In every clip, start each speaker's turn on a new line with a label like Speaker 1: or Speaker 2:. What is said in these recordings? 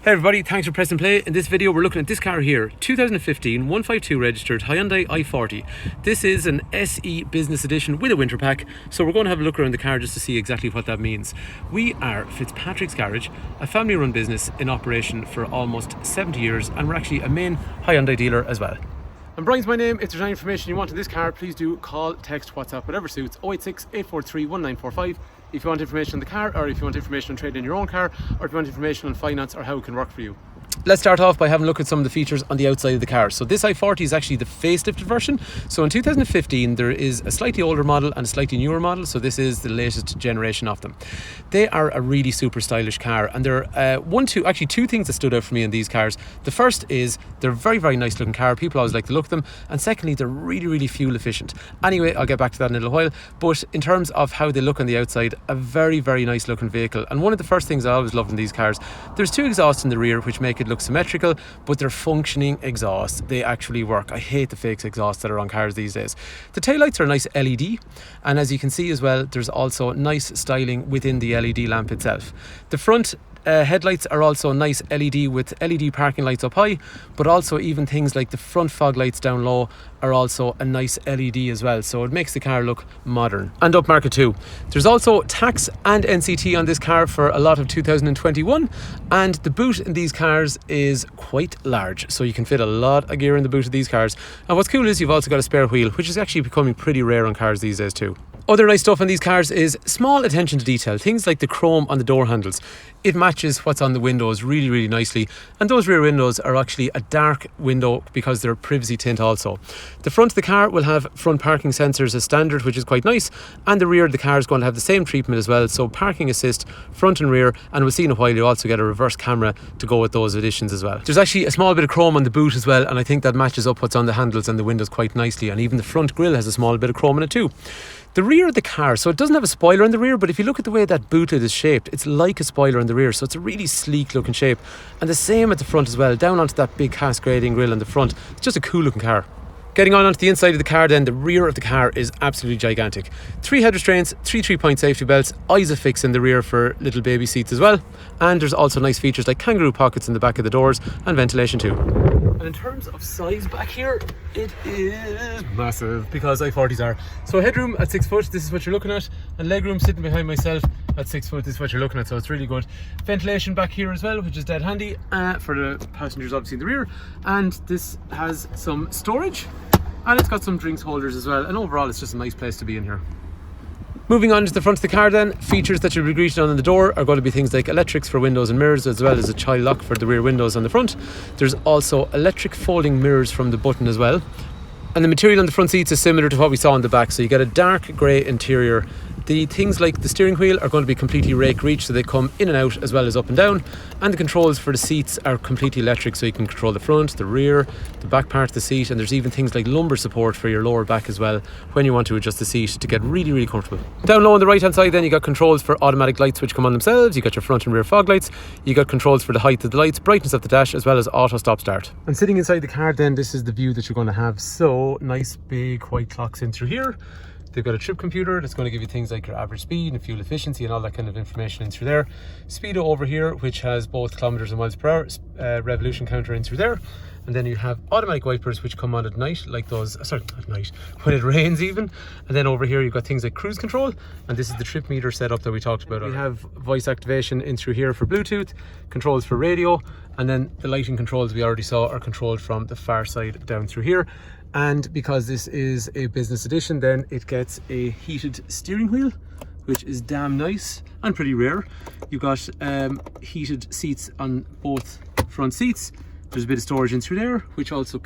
Speaker 1: Hey everybody, thanks for pressing play. In this video we're looking at this car here, 2015 152 registered Hyundai i40. This is an SE Business Edition with a winter pack, so we're going to have a look around the car just to see exactly what that means. We are Fitzpatrick's Garage, a family run business in operation for almost 70 years, and we're actually a main Hyundai dealer as well. And Brian's my name. If there's any information you want on this car, please do call, text, WhatsApp, whatever suits, 086 843 1945. If you want information on the car, or if you want information on trading your own car, or if you want information on finance or how it can work for you. Let's start off by having a look at some of the features on the outside of the car. So this i40 is actually the facelifted version. So in 2015 there is a slightly older model and a slightly newer model. So this is the latest generation of them. They are a really super stylish car, and there are two things that stood out for me in these cars. The first is they're very, very nice looking car. People always like to look at them. And secondly, they're really, really fuel efficient. Anyway, I'll get back to that in a little while. But in terms of how they look on the outside, a very, very nice looking vehicle. And one of the first things I always love in these cars, there's two exhausts in the rear which make it look symmetrical, but they're functioning exhausts. They actually work. I hate the fake exhausts that are on cars these days. The taillights are a nice LED, and as you can see as well, there's also nice styling within the LED lamp itself. The front headlights are also nice LED with LED parking lights up high, but also even things like the front fog lights down low are also a nice LED as well, so it makes the car look modern and upmarket too. There's also tax and NCT on this car for a lot of 2021, and the boot in these cars is quite large, so you can fit a lot of gear in the boot of these cars. And what's cool is you've also got a spare wheel, which is actually becoming pretty rare on cars these days too. Other nice stuff on these cars is small attention to detail, things like the chrome on the door handles. It matches what's on the windows really, really nicely, and those rear windows are actually a dark window because they're privacy tint also. The front of the car will have front parking sensors as standard, which is quite nice, and the rear of the car is going to have the same treatment as well, so parking assist front and rear, and we'll see in a while you also get a reverse camera to go with those additions as well. There's actually a small bit of chrome on the boot as well, and I think that matches up what's on the handles and the windows quite nicely, and even the front grille has a small bit of chrome in it too. The rear of the car, so it doesn't have a spoiler in the rear, but if you look at the way that boot lid is shaped, it's like a spoiler in the rear, so it's a really sleek looking shape. And the same at the front as well, down onto that big cascading grille on the front. It's just a cool looking car. Getting onto the inside of the car then, the rear of the car is absolutely gigantic. 3 head restraints, 3 3-point safety belts, ISOFIX in the rear for little baby seats as well. And there's also nice features like kangaroo pockets in the back of the doors and ventilation too. And in terms of size back here, it is massive, because i40s are. So headroom at 6 foot, this is what you're looking at, and legroom sitting behind myself at 6 foot, this is what you're looking at, so it's really good. Ventilation back here as well, which is dead handy for the passengers obviously in the rear. And this has some storage, and it's got some drinks holders as well, and overall it's just a nice place to be in here. Moving on to the front of the car then, features that you'll be greeted on the door are going to be things like electrics for windows and mirrors, as well as a child lock for the rear windows on the front. There's also electric folding mirrors from the button as well. And the material on the front seats is similar to what we saw on the back, so you get a dark grey interior. The things like the steering wheel are going to be completely rake reach, so they come in and out as well as up and down, and the controls for the seats are completely electric, so you can control the front, the rear, the back part of the seat, and there's even things like lumbar support for your lower back as well when you want to adjust the seat to get really, really comfortable. Down low on the right hand side then you got controls for automatic lights which come on themselves, you got your front and rear fog lights, you got controls for the height of the lights, brightness of the dash, as well as auto stop start. And sitting inside the car then, this is the view that you're going to have, so nice big white clocks in through here. They've got a trip computer that's going to give you things like your average speed and fuel efficiency and all that kind of information in through there. Speedo over here, which has both kilometers and miles per hour, revolution counter in through there. And then you have automatic wipers which come on at night, like those, sorry, not at night, when it rains even. And then over here you've got things like cruise control, and this is the trip meter setup that we talked about. We have voice activation in through here for Bluetooth, controls for radio, and then the lighting controls we already saw are controlled from the far side down through here. And because this is a business edition, then it gets a heated steering wheel, which is damn nice and pretty rare. You've got heated seats on both front seats. There's a bit of storage in through there, which also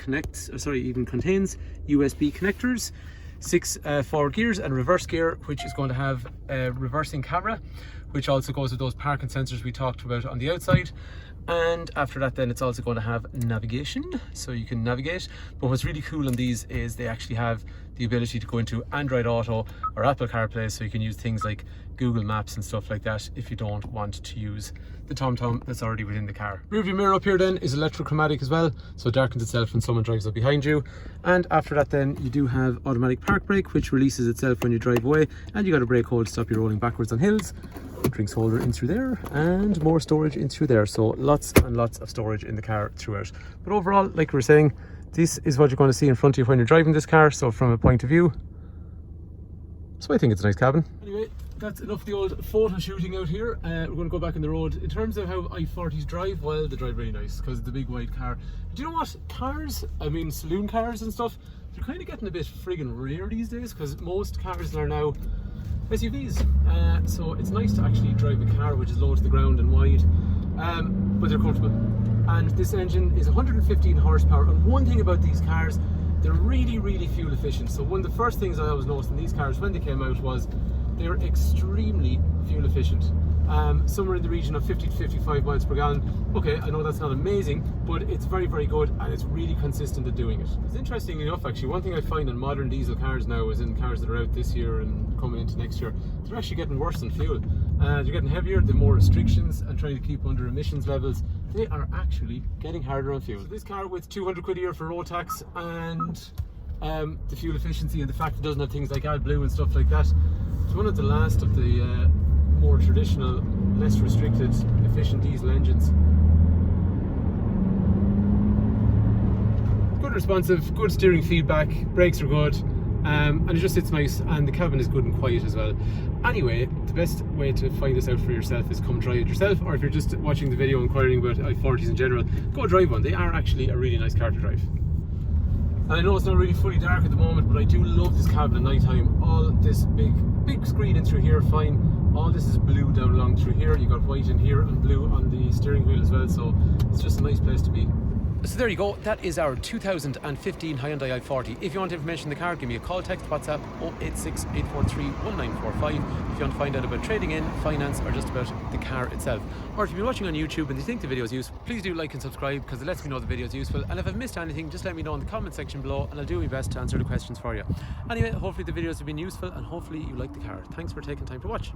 Speaker 1: even contains USB connectors, 6 forward gears and reverse gear, which is going to have a reversing camera, which also goes with those parking sensors we talked about on the outside. And after that then it's also going to have navigation, so you can navigate. But what's really cool on these is they actually have the ability to go into Android Auto or Apple CarPlay, so you can use things like Google Maps and stuff like that if you don't want to use the TomTom that's already within the car. Rear view mirror up here then is electrochromatic as well, so it darkens itself when someone drives up behind you. And after that then you do have automatic park brake, which releases itself when you drive away, and you got a brake hold to stop you rolling backwards on hills. Drinks holder in through there, and more storage in through there, so lots and lots of storage in the car throughout. But overall, like we were saying, this is what you're going to see in front of you when you're driving this car, so from a point of view, so I think it's a nice cabin. Anyway, that's enough of the old photo shooting out here. We're going to go back on the road. In terms of how i40s drive, well, they drive really nice because it's a big wide car. Do you know what? Cars, I mean saloon cars and stuff, they're kind of getting a bit friggin' rare these days, because most cars are now SUVs. So it's nice to actually drive a car which is low to the ground and wide, but they're comfortable. And this engine is 115 horsepower, and one thing about these cars, they're really, really fuel efficient. So one of the first things I always noticed in these cars when they came out was they're extremely fuel efficient. Somewhere in the region of 50 to 55 miles per gallon. Okay, I know that's not amazing, but it's very, very good, and it's really consistent at doing it. It's interesting enough, actually, one thing I find in modern diesel cars now, is in cars that are out this year and coming into next year, they're actually getting worse in fuel. They're getting heavier, the more restrictions and trying to keep under emissions levels, they are actually getting harder on fuel. So this car with 200 quid a year for road tax and the fuel efficiency and the fact it doesn't have things like AdBlue and stuff like that, it's one of the last of the more traditional, less restricted, efficient diesel engines. Good responsive, good steering feedback, brakes are good, and it just sits nice, and the cabin is good and quiet as well. Anyway, the best way to find this out for yourself is come try it yourself, or if you're just watching the video inquiring about i40s in general, go drive one. They are actually a really nice car to drive. And I know it's not really fully dark at the moment, but I do love this cabin at night time. All this big screen in through here, fine. All this is blue down along through here. You got white in here and blue on the steering wheel as well, so it's just a nice place to be. So there you go, that is our 2015 Hyundai i40. If you want information on the car, give me a call, text, WhatsApp 086 843 1945 if you want to find out about trading in, finance, or just about the car itself. Or if you've been watching on YouTube and you think the video is useful, please do like and subscribe, because it lets me know the video is useful. And if I've missed anything, just let me know in the comment section below, and I'll do my best to answer the questions for you. Anyway, hopefully the videos have been useful, and hopefully you like the car. Thanks for taking time to watch.